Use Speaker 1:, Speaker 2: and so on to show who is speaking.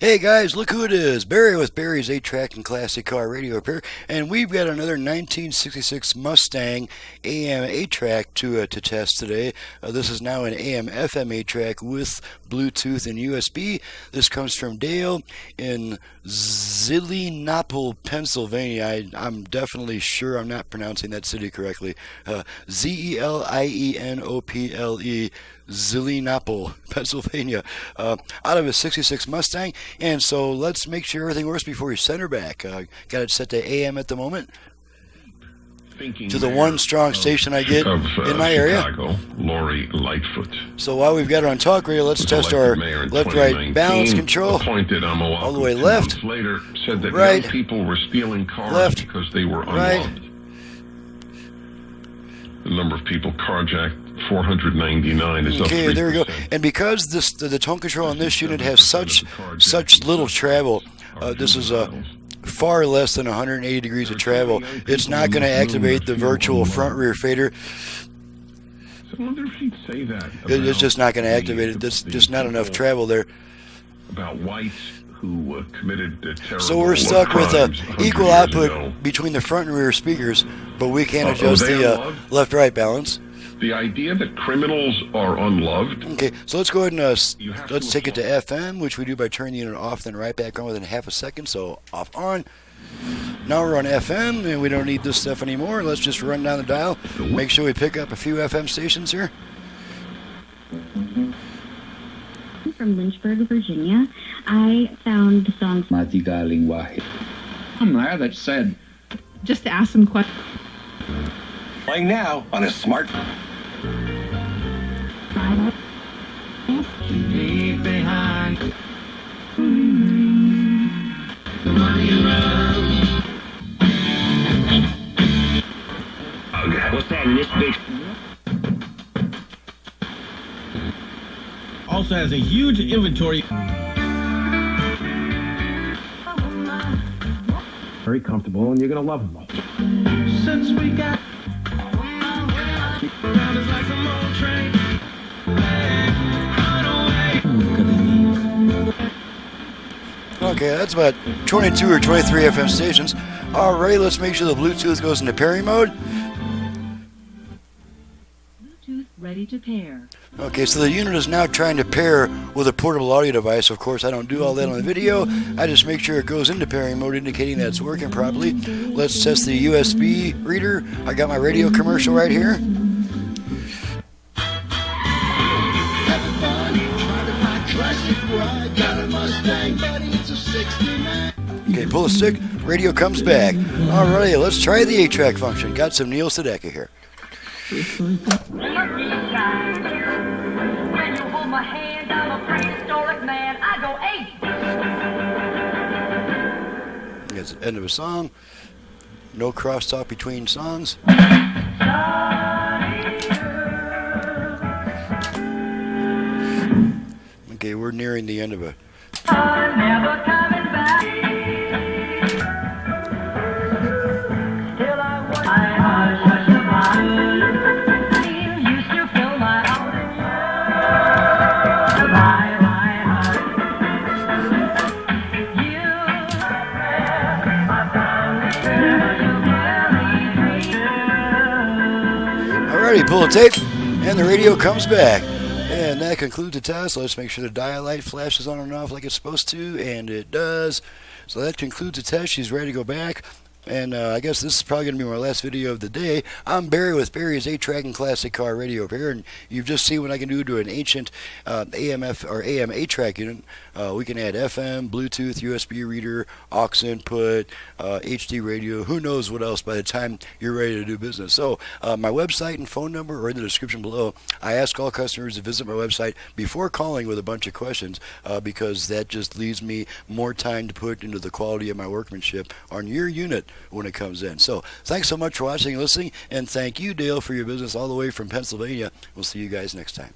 Speaker 1: Hey guys, look who it is. Barry with Barry's 8-Track and Classic Car Radio Repair. And we've got another 1966 Mustang AM 8-Track to test today. This is now an AM FM 8-Track with Bluetooth and USB. This comes from Dale in Zelienople, Pennsylvania. I'm definitely sure I'm not pronouncing that city correctly. Zelienople. Zelienople, Pennsylvania, out of a 66 Mustang. And so let's make sure everything works before we send her back. Got it set to AM at the moment. To the one strong station I get in my area.
Speaker 2: Lori Lightfoot.
Speaker 1: So while we've got her on talk radio, let's test our left-right balance control. All the way left,
Speaker 2: Later said that
Speaker 1: right,
Speaker 2: young people were stealing cars
Speaker 1: left,
Speaker 2: because they were
Speaker 1: right.
Speaker 2: unloved. The number of people carjacked, 499, is up 3%.
Speaker 1: Okay, there we go. And because the tone control on this unit has such little travel, this is far less than 180 degrees of travel. It's not going to activate the virtual front-rear fader.
Speaker 2: I wonder if he'd say that.
Speaker 1: It's just not going to activate it. There's just not enough travel there.
Speaker 2: About whites who committed terrible
Speaker 1: So we're stuck with
Speaker 2: crimes
Speaker 1: equal
Speaker 2: 100 years ago.
Speaker 1: output between the front and rear speakers, but we can't adjust the left-right balance.
Speaker 2: The idea that criminals are unloved.
Speaker 1: Okay, so let's go ahead and let's take it to FM, which we do by turning the unit off, then right back on within half a second. So off, on. Now we're on FM, and we don't need this stuff anymore. Let's just run down the dial. Make sure we pick up a few FM stations here.
Speaker 3: From Lynchburg, Virginia. I found the song
Speaker 4: Mati Galing Wahid.
Speaker 5: I'm there that said,
Speaker 6: just to ask some questions.
Speaker 7: Playing now on a smartphone.
Speaker 5: leave behind.
Speaker 7: What's that in this big?
Speaker 5: Also has a huge inventory.
Speaker 7: Very comfortable, and you're gonna love them.
Speaker 5: Since we got around us like some old train.
Speaker 1: Okay, that's about 22 or 23 FM stations. Alright, let's make sure the Bluetooth goes into pairing mode.
Speaker 6: Bluetooth ready to pair.
Speaker 1: Okay, so the unit is now trying to pair with a portable audio device. Of course, I don't do all that on the video. I just make sure it goes into pairing mode, indicating that it's working properly. Let's test the USB reader. I got my radio commercial right here. Okay, pull the stick, radio comes back. Alrighty, let's try the 8-track function. Got some Neil Sedeka here.
Speaker 8: When you hold my hand, I'm a prehistoric man. I go 8.
Speaker 1: That's the end of a song. No crosstalk between songs. Okay, we're nearing the end of a...
Speaker 8: I'm never coming back. Still I want my heart such a body. Used to fill my heart. My heart. You
Speaker 1: Alrighty, pull the tape, and the radio comes back. And that concludes the test. Let's make sure the dial light flashes on and off like it's supposed to, and it does. So that concludes the test. She's ready to go back. And I guess this is probably going to be my last video of the day. I'm Barry with Barry's 8-Track and Classic Car Radio Repair, and you've just seen what I can do to an ancient AM 8-Track unit. We can add FM, Bluetooth, USB reader, aux input, HD radio, who knows what else by the time you're ready to do business. So my website and phone number are in the description below. I ask all customers to visit my website before calling with a bunch of questions because that just leaves me more time to put into the quality of my workmanship on your unit when it comes in. So thanks so much for watching and listening, and thank you, Dale, for your business all the way from Pennsylvania. We'll see you guys next time.